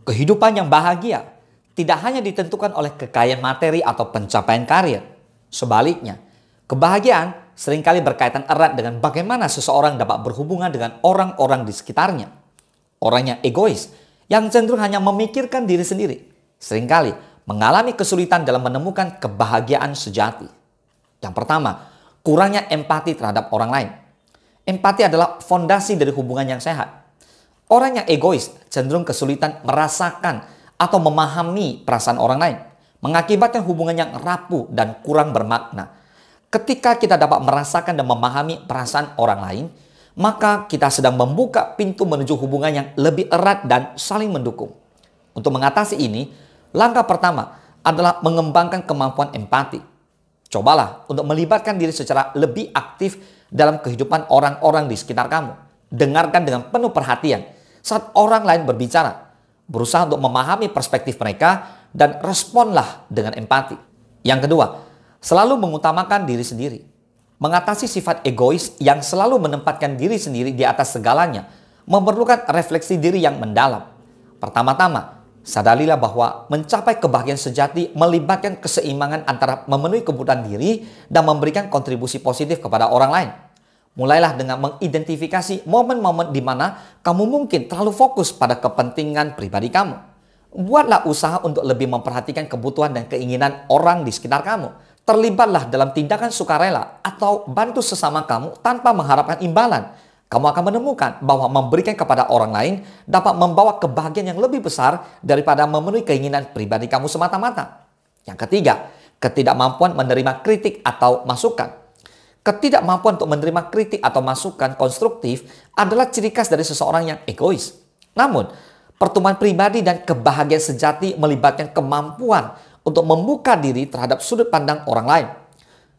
Kehidupan yang bahagia tidak hanya ditentukan oleh kekayaan materi atau pencapaian karir. Sebaliknya, kebahagiaan seringkali berkaitan erat dengan bagaimana seseorang dapat berhubungan dengan orang-orang di sekitarnya. Orang yang egois, yang cenderung hanya memikirkan diri sendiri, seringkali mengalami kesulitan dalam menemukan kebahagiaan sejati. Yang pertama, kurangnya empati terhadap orang lain. Empati adalah fondasi dari hubungan yang sehat. Orang yang egois cenderung kesulitan merasakan atau memahami perasaan orang lain, mengakibatkan hubungan yang rapuh dan kurang bermakna. Ketika kita dapat merasakan dan memahami perasaan orang lain, maka kita sedang membuka pintu menuju hubungan yang lebih erat dan saling mendukung. Untuk mengatasi ini, langkah pertama adalah mengembangkan kemampuan empati. Cobalah untuk melibatkan diri secara lebih aktif dalam kehidupan orang-orang di sekitar kamu. Dengarkan dengan penuh perhatian saat orang lain berbicara. Berusaha untuk memahami perspektif mereka dan responlah dengan empati. Yang kedua, selalu mengutamakan diri sendiri. Mengatasi sifat egois yang selalu menempatkan diri sendiri di atas segalanya memerlukan refleksi diri yang mendalam. Pertama-tama, sadarilah bahwa mencapai kebahagiaan sejati melibatkan keseimbangan antara memenuhi kebutuhan diri dan memberikan kontribusi positif kepada orang lain. Mulailah dengan mengidentifikasi momen-momen di mana kamu mungkin terlalu fokus pada kepentingan pribadi kamu. Buatlah usaha untuk lebih memperhatikan kebutuhan dan keinginan orang di sekitar kamu. Terlibatlah dalam tindakan sukarela atau bantu sesama kamu tanpa mengharapkan imbalan. Kamu akan menemukan bahwa memberikan kepada orang lain dapat membawa kebahagiaan yang lebih besar daripada memenuhi keinginan pribadi kamu semata-mata. Yang ketiga, ketidakmampuan menerima kritik atau masukan. Ketidakmampuan untuk menerima kritik atau masukan konstruktif adalah ciri khas dari seseorang yang egois. Namun, pertumbuhan pribadi dan kebahagiaan sejati melibatkan kemampuan untuk membuka diri terhadap sudut pandang orang lain.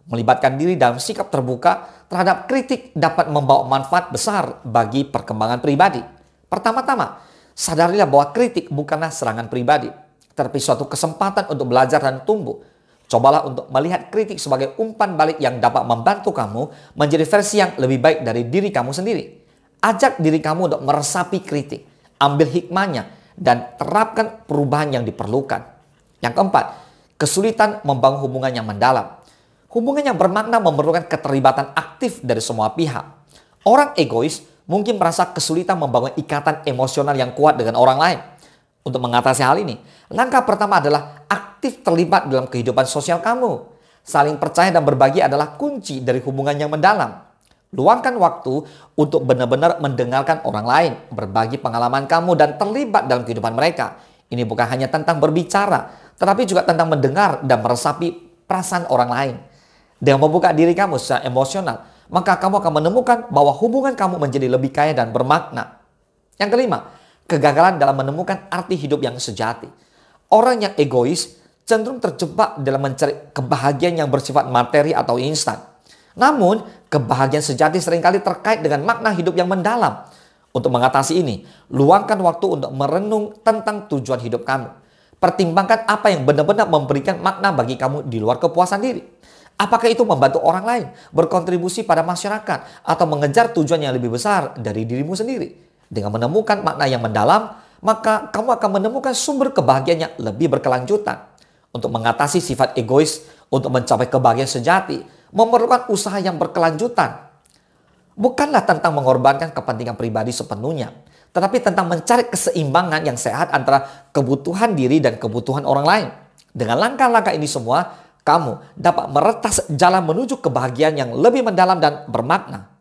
Melibatkan diri dalam sikap terbuka terhadap kritik dapat membawa manfaat besar bagi perkembangan pribadi. Pertama-tama, sadarilah bahwa kritik bukanlah serangan pribadi, tetapi suatu kesempatan untuk belajar dan tumbuh. Cobalah untuk melihat kritik sebagai umpan balik yang dapat membantu kamu menjadi versi yang lebih baik dari diri kamu sendiri. Ajak diri kamu untuk meresapi kritik, ambil hikmahnya, dan terapkan perubahan yang diperlukan. Yang keempat, kesulitan membangun hubungan yang mendalam. Hubungan yang bermakna memerlukan keterlibatan aktif dari semua pihak. Orang egois mungkin merasa kesulitan membangun ikatan emosional yang kuat dengan orang lain. Untuk mengatasi hal ini, langkah pertama adalah aktif terlibat dalam kehidupan sosial kamu. Saling percaya dan berbagi adalah kunci dari hubungan yang mendalam. Luangkan waktu untuk benar-benar mendengarkan orang lain, berbagi pengalaman kamu dan terlibat dalam kehidupan mereka. Ini bukan hanya tentang berbicara, tetapi juga tentang mendengar dan meresapi perasaan orang lain. Dengan membuka diri kamu secara emosional, maka kamu akan menemukan bahwa hubungan kamu menjadi lebih kaya dan bermakna. Yang kelima, kegagalan dalam menemukan arti hidup yang sejati. Orang yang egois cenderung terjebak dalam mencari kebahagiaan yang bersifat materi atau instan. Namun, kebahagiaan sejati seringkali terkait dengan makna hidup yang mendalam. Untuk mengatasi ini, luangkan waktu untuk merenung tentang tujuan hidup kamu. Pertimbangkan apa yang benar-benar memberikan makna bagi kamu di luar kepuasan diri. Apakah itu membantu orang lain, berkontribusi pada masyarakat, atau mengejar tujuan yang lebih besar dari dirimu sendiri? Dengan menemukan makna yang mendalam, maka kamu akan menemukan sumber kebahagiaan yang lebih berkelanjutan. Untuk mengatasi sifat egois, untuk mencapai kebahagiaan sejati, memerlukan usaha yang berkelanjutan. Bukanlah tentang mengorbankan kepentingan pribadi sepenuhnya, tetapi tentang mencari keseimbangan yang sehat antara kebutuhan diri dan kebutuhan orang lain. Dengan langkah-langkah ini semua, kamu dapat meretas jalan menuju kebahagiaan yang lebih mendalam dan bermakna.